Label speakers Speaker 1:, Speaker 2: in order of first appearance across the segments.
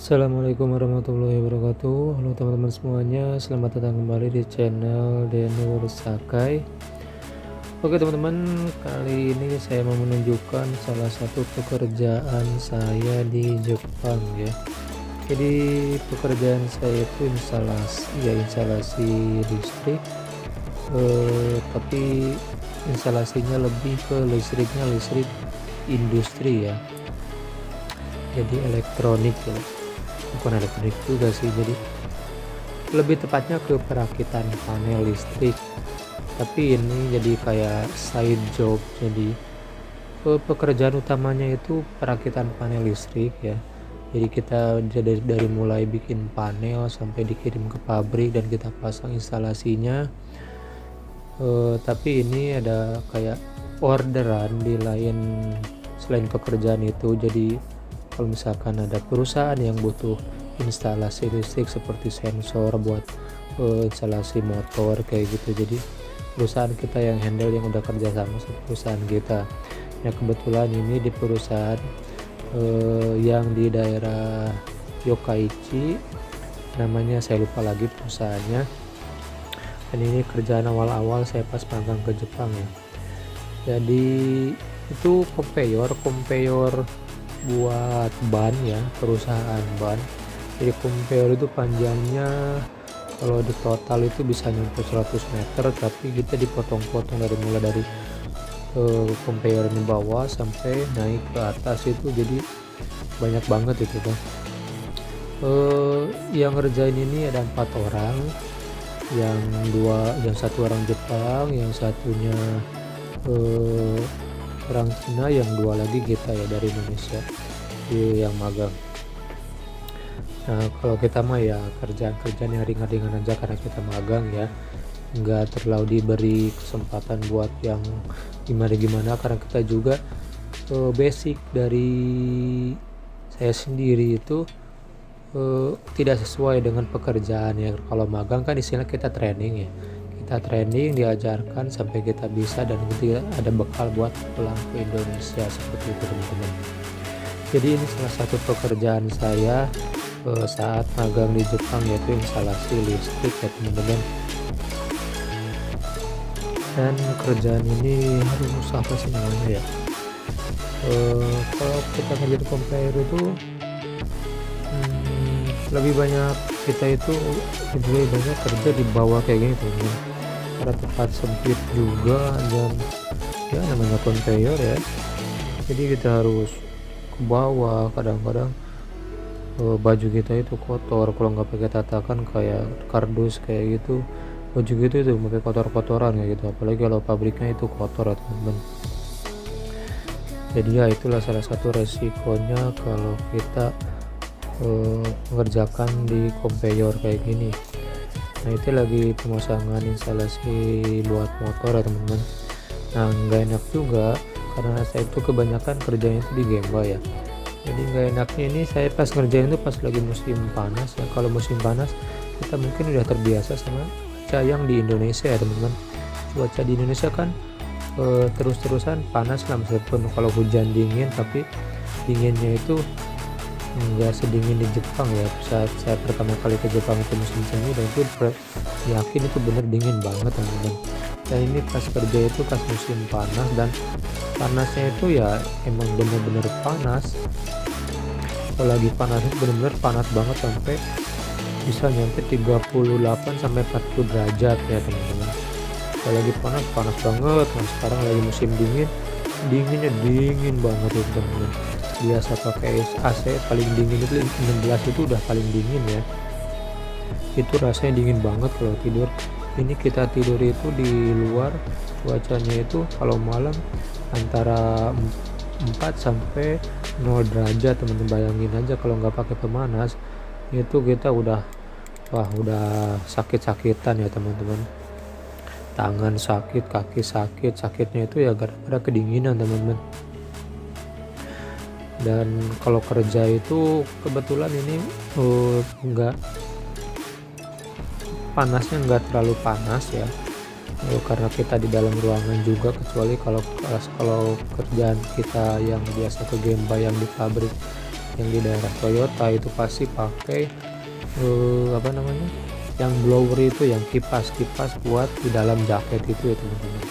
Speaker 1: Assalamualaikum warahmatullahi wabarakatuh. Halo teman-teman semuanya, selamat datang kembali di channel Denur Sakai. Oke teman-teman, kali ini saya mau menunjukkan salah satu pekerjaan saya di Jepang ya. Jadi pekerjaan saya itu instalasi listrik, tapi instalasinya lebih ke listrik industri ya. Jadi elektronik ya, bukan elektronik juga sih, jadi lebih tepatnya ke perakitan panel listrik, tapi ini jadi kayak side job. Jadi pekerjaan utamanya itu perakitan panel listrik ya. Jadi kita dari mulai bikin panel sampai dikirim ke pabrik dan kita pasang instalasinya. Tapi ini ada kayak orderan di lain selain pekerjaan itu. Jadi kalau misalkan ada perusahaan yang butuh instalasi listrik seperti sensor buat instalasi motor kayak gitu, jadi perusahaan kita yang handle, yang udah kerja sama perusahaan kita ya. Kebetulan ini di perusahaan yang di daerah Yokkaichi, namanya saya lupa lagi perusahaannya. Dan ini kerjaan awal-awal saya pas magang ke Jepang ya. Jadi itu conveyor buat ban ya, perusahaan ban. Jadi conveyor itu panjangnya kalau di total itu bisa nyampe 100 meter, tapi kita dipotong-potong mulai dari conveyor di bawah sampai naik ke atas itu, jadi banyak banget itu kan. Yang ngerjain ini ada 4 orang, yang satu orang Jepang, yang satunya orang Cina, yang 2 lagi kita ya dari Indonesia yang magang. Nah kalau kita mah ya kerjaan yang ringan-ringan aja karena kita magang ya, nggak terlalu diberi kesempatan buat yang gimana-gimana karena kita juga basic dari saya sendiri itu tidak sesuai dengan pekerjaan ya. Kalau magang kan istilah kita training ya, kita training, diajarkan sampai kita bisa dan kita ada bekal buat pulang ke Indonesia, seperti itu teman-teman. Jadi ini salah satu pekerjaan saya saat magang di Jepang, yaitu instalasi listrik ya teman-teman. Dan kerjaan ini harus apa sih namanya ya, kalau kita kerja di conveyor itu lebih banyak kerja di bawah kayak gini teman-teman, karena tempat sempit juga dan ya namanya conveyor ya. Jadi kita harus ke bawah, kadang-kadang baju kita itu kotor kalau nggak pakai tatakan kayak kardus kayak gitu, baju gitu itu pakai kotor-kotoran kayak gitu, apalagi kalau pabriknya itu kotor ya teman-teman. Jadi ya itulah salah satu resikonya kalau kita mengerjakan di conveyor kayak gini. Nah itu lagi pemasangan instalasi buat motor ya teman-teman. Nah nggak enak juga karena saya itu kebanyakan kerjanya itu di Gemba ya. Jadi nggak enaknya ini saya pas ngerjain itu pas lagi musim panas ya. Kalau musim panas kita mungkin udah terbiasa sama cuaca yang di Indonesia ya teman-teman. Cuaca di Indonesia kan terus-terusan panas lah, meskipun kalau hujan dingin, tapi dinginnya itu nggak sedingin di Jepang ya. Saat saya pertama kali ke Jepang itu musim semi, dan itu yakin itu bener dingin banget teman-teman. Dan ini pas kerja itu pas musim panas, dan panasnya itu ya emang bener-bener panas. Kalau lagi panas itu bener-bener panas banget, sampai bisa nyampe 38 sampai 40 derajat ya teman-teman. Kalau lagi panas banget. Nah sekarang lagi musim dinginnya dingin banget ya teman-teman. Biasa pakai AC paling dingin itu 16 itu udah paling dingin ya, itu rasanya dingin banget kalau tidur. Ini kita tidur itu di luar, cuacanya itu kalau malam antara 4 sampai 0 derajat teman-teman. Bayangin aja kalau nggak pakai pemanas itu kita udah sakit-sakitan ya teman-teman. Tangan sakit, kaki sakit, sakitnya itu ya gara-gara kedinginan teman-teman. Dan kalau kerja itu kebetulan ini panasnya nggak terlalu panas ya, karena kita di dalam ruangan juga, kecuali kalau kerjaan kita yang biasa ke Gemba yang di pabrik yang di daerah Toyota itu pasti pakai apa namanya, yang blower itu, yang kipas buat di dalam jaket itu ya teman-teman.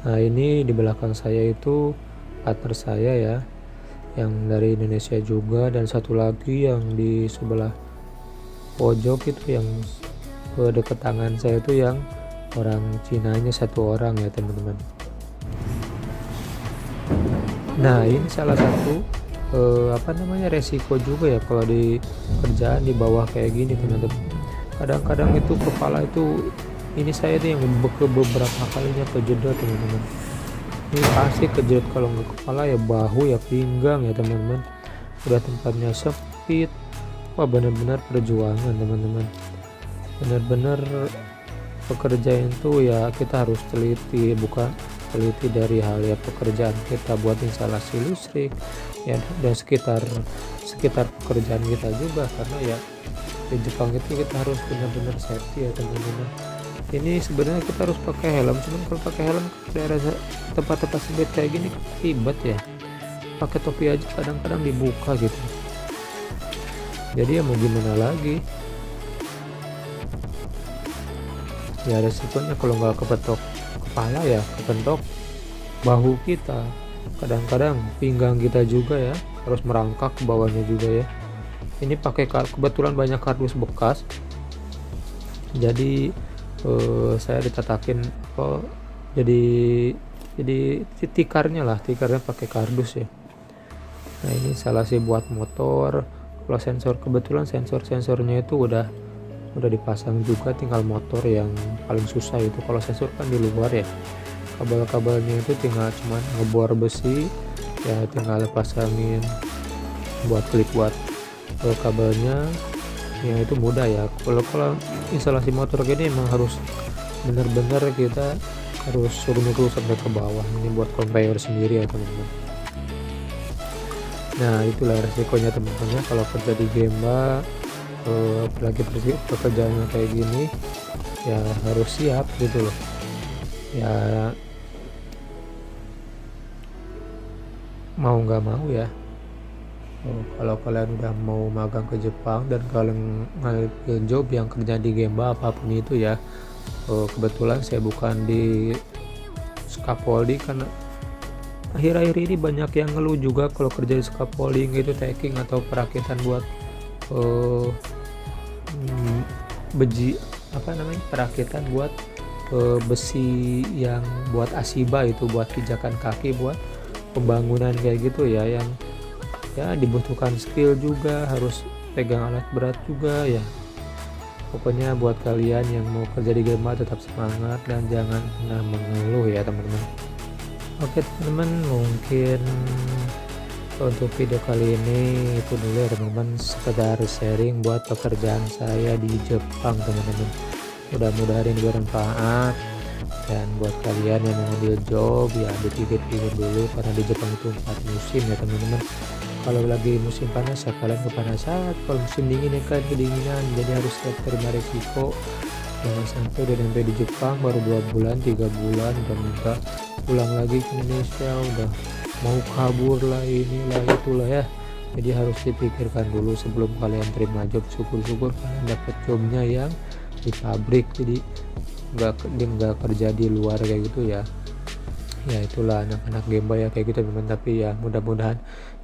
Speaker 1: Nah ini di belakang saya itu partner saya ya, yang dari Indonesia juga, dan satu lagi yang di sebelah pojok itu yang dekat tangan saya itu yang orang Cinanya satu orang ya teman-teman. Nah ini salah satu apa namanya, resiko juga ya kalau di kerjaan di bawah kayak gini teman-teman. Kadang-kadang itu kepala itu, ini saya tuh yang beberapa kalinya kejedot teman-teman. Ini pasti kejedot, kalau nggak kepala ya bahu ya pinggang ya teman-teman. Udah tempatnya sempit. Wah benar-benar perjuangan teman-teman. Benar-benar pekerjaan itu ya kita harus teliti, bukan teliti dari hal ya pekerjaan kita buat instalasi listrik ya, dan sekitar pekerjaan kita juga, karena ya di Jepang itu kita harus benar-benar safety ya teman-teman. Ini sebenarnya kita harus pakai helm, cuman kalau pakai helm daerah tempat-tempat sempit kayak gini ribet ya, pakai topi aja kadang-kadang dibuka gitu. Jadi ya mau gimana lagi ya, resikonya kalau nggak kepetok kepala ya kepentok bahu kita, kadang-kadang pinggang kita juga ya, harus merangkak ke bawahnya juga ya. Ini pakai kebetulan banyak kardus bekas, jadi saya ditatakin jadi tikarnya pakai kardus ya. Nah ini instalasi buat motor. Kalau sensor, kebetulan sensornya itu udah dipasang juga, tinggal motor yang paling susah itu. Kalau sensor kan di luar ya, kabel-kabelnya itu tinggal cuman ngebor besi ya, tinggal pasangin buat klik buat kabelnya yang itu mudah ya. Kalau instalasi motor gini emang harus benar-benar kita harus suruh nyuruh sampai ke bawah. Ini buat conveyor sendiri ya teman-teman. Nah itulah resikonya teman-teman kalau kerja di Gemba, apalagi pekerjaannya kayak gini ya, harus siap gitu loh ya, mau nggak mau ya. Kalau kalian udah mau magang ke Jepang dan kalian ngambil job yang kerja di Gemba apapun itu ya, kebetulan saya bukan di scaffolding, karena akhir-akhir ini banyak yang ngeluh juga kalau kerja di scaffolding gitu, tacking atau perakitan buat beji apa namanya, perakitan buat besi yang buat asiba itu, buat pijakan kaki, buat pembangunan kayak gitu ya, yang ya dibutuhkan skill juga, harus pegang alat berat juga ya. Pokoknya buat kalian yang mau kerja di Gemba tetap semangat dan jangan pernah mengeluh ya teman-teman. Oke teman-teman, mungkin untuk video kali ini itu dulu ya teman-teman, sekedar sharing buat pekerjaan saya di Jepang teman-teman. Mudah-mudahan ini bermanfaat, dan buat kalian yang mau ngambil job ya dipikir-pikir dulu, karena di Jepang itu 4 musim ya teman-teman. Kalau lagi musim panas ya kalian kepanasan, kalau musim dingin ya kalian kedinginan, jadi harus siap terima resiko. Jangan sampai udah sampai di Jepang baru 2 bulan 3 bulan udah minta pulang lagi ke Indonesia, udah mau kabur lah, inilah itulah ya. Jadi harus dipikirkan dulu sebelum kalian terima job. Syukur-syukur kalian dapat jobnya yang di pabrik, jadi nggak kerja di luar kayak gitu ya. Ya itulah anak-anak Gemba ya kayak gitu teman. Tapi ya mudah-mudahan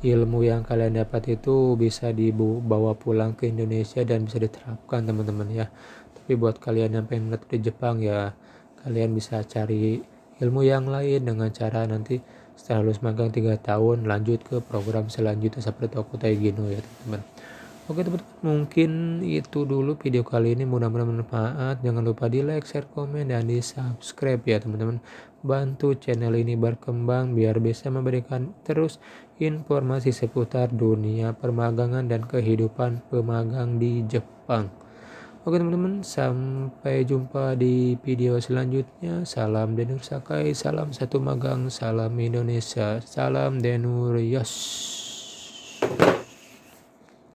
Speaker 1: ilmu yang kalian dapat itu bisa dibawa pulang ke Indonesia dan bisa diterapkan teman-teman ya. Tapi buat kalian yang pengen ngetop di Jepang ya, kalian bisa cari ilmu yang lain dengan cara nanti setelah lulus magang 3 tahun lanjut ke program selanjutnya seperti Tokutai Gino ya teman-teman. Oke teman-teman, mungkin itu dulu video kali ini, mudah-mudahan bermanfaat. Jangan lupa di like, share, komen, dan di subscribe ya teman-teman. Bantu channel ini berkembang biar bisa memberikan terus informasi seputar dunia permagangan dan kehidupan pemagang di Jepang. Oke teman-teman, sampai jumpa di video selanjutnya. Salam Denur Sakai, salam satu magang, salam Indonesia, salam Denur, yos.